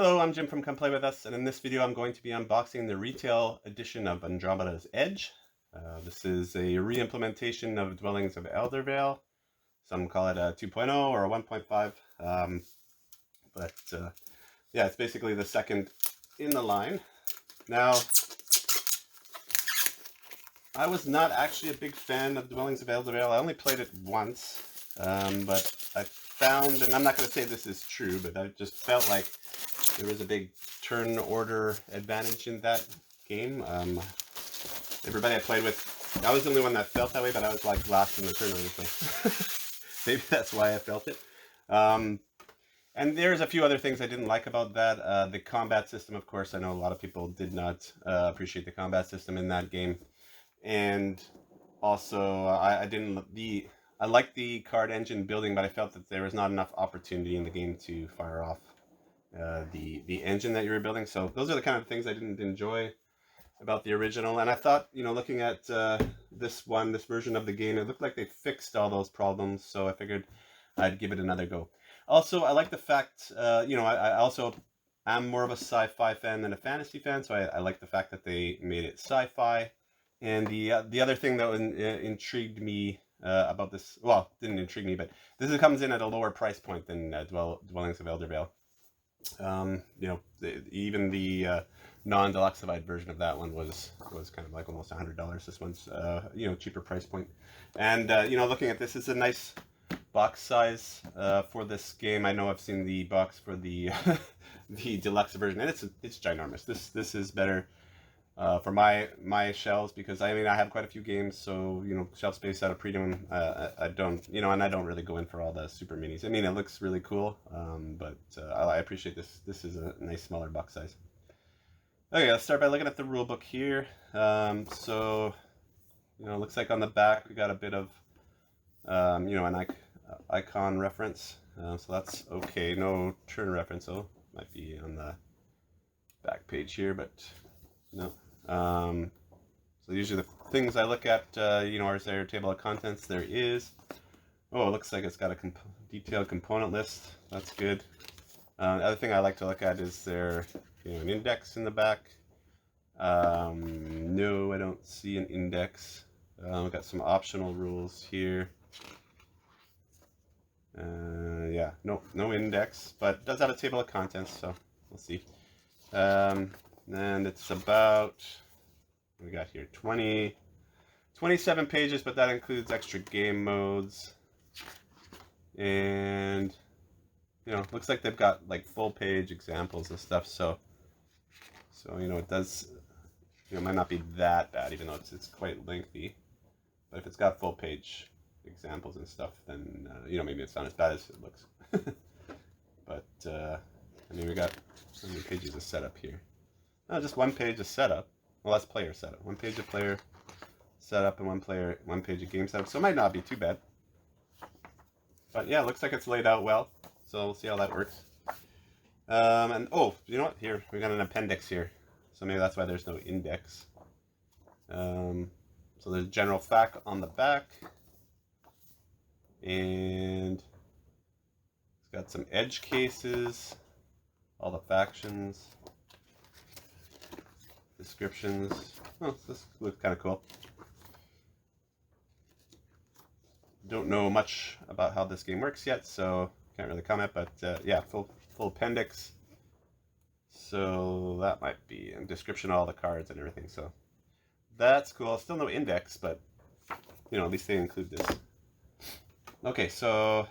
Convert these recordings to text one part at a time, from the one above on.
Hello, I'm Jim from Come Play With Us, and in this video I'm going to be unboxing the retail edition of Andromeda's Edge. This is a re-implementation of Dwellings of Eldervale. Some call it a 2.0 or a 1.5, yeah, it's basically the second in the line. Now, I was not actually a big fan of Dwellings of Eldervale. I only played it once, but I found, and I'm not going to say this is true, but I just felt like there was a big turn order advantage in that game. Everybody I played with, I was the only one that felt that way, but I was like last in the turn order, so maybe that's why I felt it. And there's a few other things I didn't like about that. The combat system, of course, I know a lot of people did not appreciate the combat system in that game. And also, I liked the card engine building, but I felt that there was not enough opportunity in the game to fire off the engine that you were building. So those are the kind of things I didn't enjoy about the original. And I thought, looking at this version of the game, it looked like they fixed all those problems. So I figured I'd give it another go. Also, I like the fact, I also am more of a sci-fi fan than a fantasy fan. So I like the fact that they made it sci-fi. And the other thing that intrigued me about this, well, didn't intrigue me, but this comes in at a lower price point than Dwellings of Eldervale. Even the non-deluxified version of that one was kind of like almost $100. This one's cheaper price point. And looking at this, it's a nice box size for this game. I know I've seen the box for the the deluxe version, and it's ginormous. This is better for my shelves, because I have quite a few games, so shelf space out of premium. I don't, and I don't really go in for all the super minis. It looks really cool, but I appreciate this. This is a nice smaller box size. Okay, let's start by looking at the rule book here. So it looks like on the back we got a bit of an icon reference, so that's okay. No turn reference, though. Might be on the back page here, but no. So usually the things I look at, is there a table of contents? There is. Oh, it looks like it's got a detailed component list. That's good. The other thing I like to look at is there an index in the back. No, I don't see an index. We've got some optional rules here. Yeah, no index, but it does have a table of contents, so we'll see. And it's about, we got here 27 pages, but that includes extra game modes. And looks like they've got like full page examples and stuff, so it does, it might not be that bad, even though it's quite lengthy. But if it's got full page examples and stuff, then maybe it's not as bad as it looks. But we got how many pages of setup here? No, just one page of setup. Well, that's player setup. One page of player setup and one page of game setup. So it might not be too bad. But yeah, it looks like it's laid out well. So we'll see how that works. And oh, you know what? Here, we got an appendix here. So maybe that's why there's no index. So there's general fact on the back. And it's got some edge cases, all the factions, descriptions. Oh, this looks kind of cool. Don't know much about how this game works yet, so can't really comment, but yeah, full appendix. So that might be a description of all the cards and everything, so that's cool. Still no index, but at least they include this. Okay, so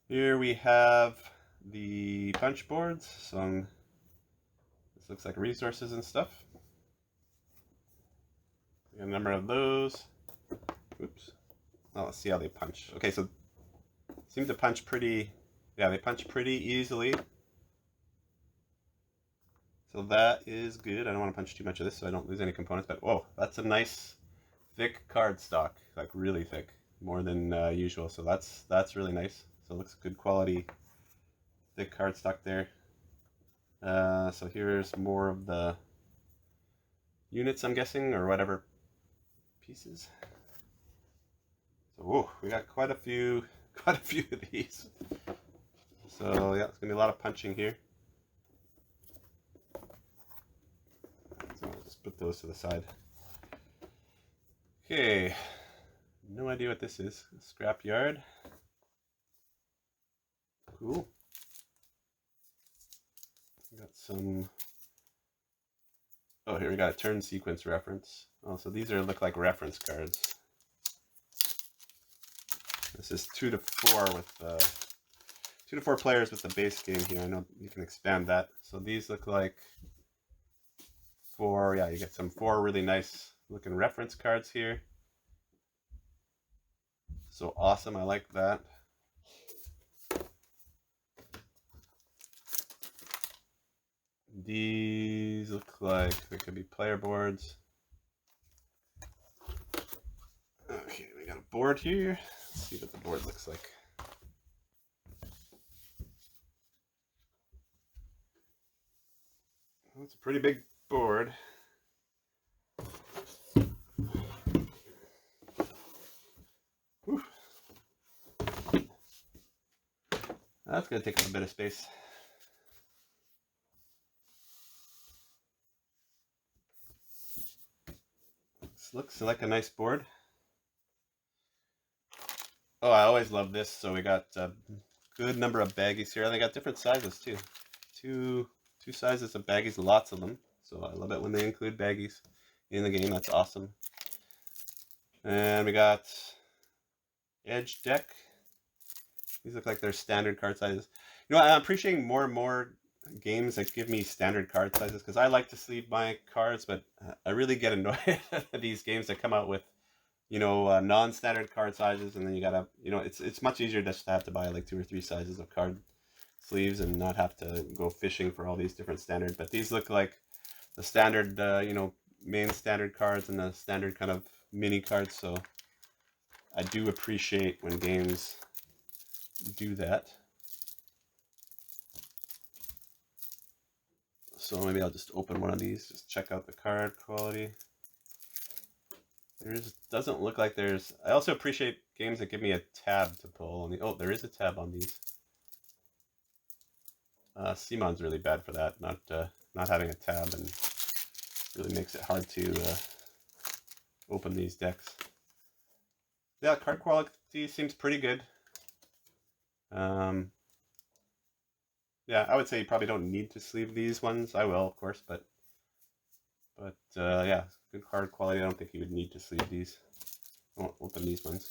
here we have the punch boards. This looks like resources and stuff. We got a number of those. Oops. Well, let's see how they punch. Okay, so seem to punch pretty. Yeah, they punch pretty easily. So that is good. I don't want to punch too much of this so I don't lose any components. But whoa, that's a nice thick card stock, like really thick. More than usual, so that's really nice. So it looks good quality, thick cardstock there. So here's more of the units, I'm guessing, or whatever pieces. So whoa, we got quite a few of these. So yeah, it's gonna be a lot of punching here. those to the side. Okay, no idea what this is. Scrap yard. Cool. Got some. Oh, here we got a turn sequence reference. Oh, so these look like reference cards. This is 2 to 4 with 2 to 4 players with the base game here. I know you can expand that. So these look like 4. Yeah, you get some 4 really nice looking reference cards here. So awesome, I like that. These look like they could be player boards. Okay, we got a board here. Let's see what the board looks like. Well, it's a pretty big board. Whew. That's going to take up a bit of space. This looks like a nice board. Oh, I always love this. So we got a good number of baggies here. They got different sizes too. Two sizes of baggies, lots of them. So I love it when they include baggies in the game. That's awesome. And we got edge deck. These look like they're standard card sizes. You know, I'm appreciating more and more games that give me standard card sizes because I like to sleeve my cards, but I really get annoyed at these games that come out with, you know, non-standard card sizes, and then you gotta, you know, it's much easier just to have to buy like 2 or 3 sizes of card sleeves and not have to go fishing for all these different standard. But these look like the standard, you know, main standard cards and the standard kind of mini cards. So I do appreciate when games do that. So maybe I'll just open one of these, just check out the card quality. There doesn't look like there's. I also appreciate games that give me a tab to pull on the. Oh, there is a tab on these. Simon's really bad for that, not having a tab, and really makes it hard to open these decks. Yeah, card quality seems pretty good. Yeah, I would say you probably don't need to sleeve these ones. I will, of course, but yeah, good card quality. I don't think you would need to sleeve these. I won't open these ones.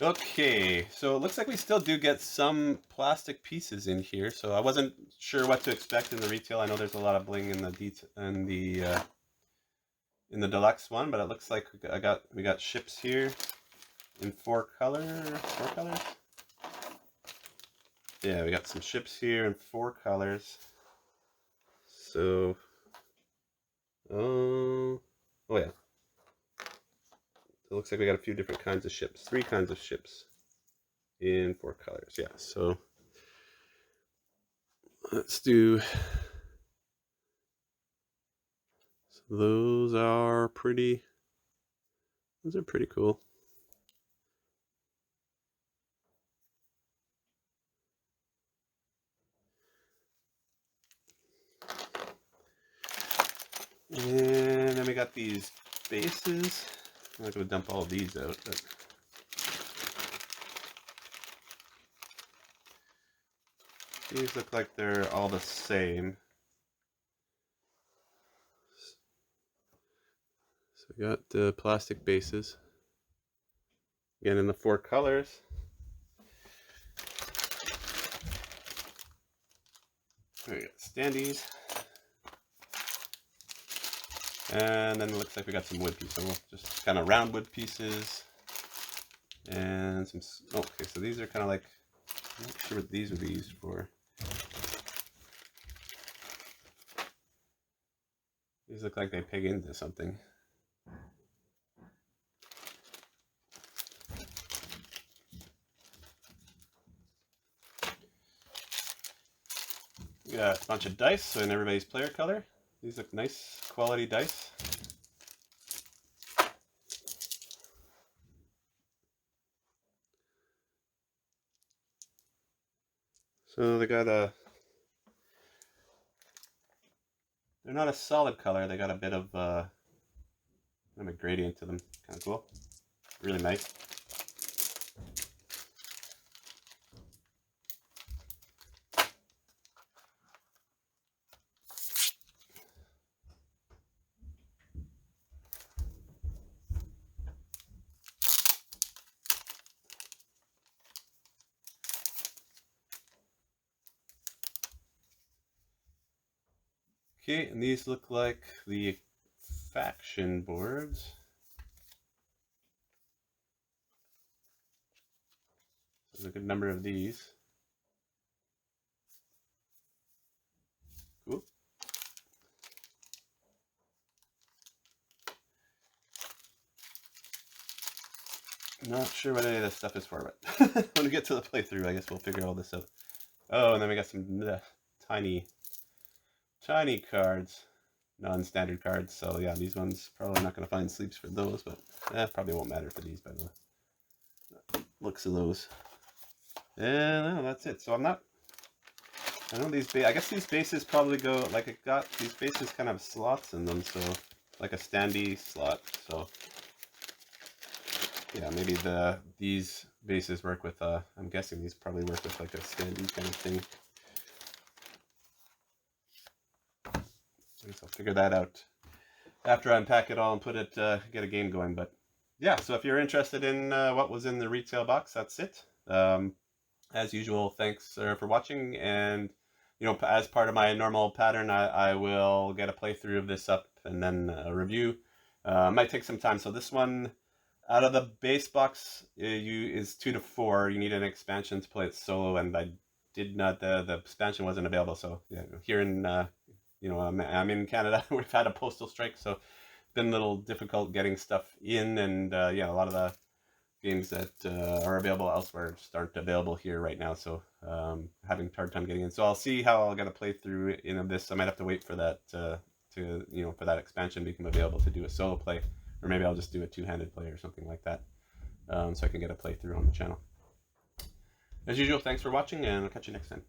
Okay, so it looks like we still do get some plastic pieces in here. So I wasn't sure what to expect in the retail. I know there's a lot of bling in the deluxe one, but it looks like we got ships here in 4 colors. Yeah, we got some ships here in 4 colors. So, oh yeah. It looks like we got a few different kinds of ships. 3 kinds of ships in 4 colors. Yeah, so let's do. So those are pretty. Those are pretty cool. And then we got these bases. I'm not going to dump all of these out, but these look like they're all the same. So we got the plastic bases. Again, in the 4 colors. We got standees. And then it looks like we got some wood pieces. So we'll just kind of round wood pieces. And some, oh, okay, so these are kind of like, I'm not sure what these would be used for. These look like they peg into something. We got a bunch of dice, so in everybody's player color. These look nice quality dice. So they got they're They're not a solid color. They got a bit of a gradient to them. Kind of cool. Really nice. Okay, and these look like the faction boards. There's a good number of these. Cool. Not sure what any of this stuff is for, but when we get to the playthrough, I guess we'll figure all this out. Oh, and then we got some tiny cards, non-standard cards. So yeah, these ones probably not going to find sleeps for those, but probably won't matter for these by the way. Looks of those. And no, that's it. So I know these, I guess these bases probably go, like it got, these bases kind of have slots in them, so like a standee slot, so yeah, maybe these bases work with, I'm guessing these probably work with like a standee kind of thing. I guess I'll figure that out after I unpack it all and put it, get a game going, but yeah, so if you're interested in what was in the retail box, that's it. As usual, thanks for watching, and you know, as part of my normal pattern, I will get a playthrough of this up and then a review. Might take some time. So this one, out of the base box, is 2 to 4. You need an expansion to play it solo, and I did not. The expansion wasn't available. So yeah, here in you know, I'm in Canada. We've had a postal strike, so it's been a little difficult getting stuff in, and yeah, a lot of the games that are available elsewhere just aren't available here right now, so having a hard time getting in. So I'll see how I'll get a playthrough in this. I might have to wait for that to you know, for that expansion to become available to do a solo play, or maybe I'll just do a two-handed play or something like that, so I can get a playthrough on the channel. As usual, thanks for watching, and I'll catch you next time.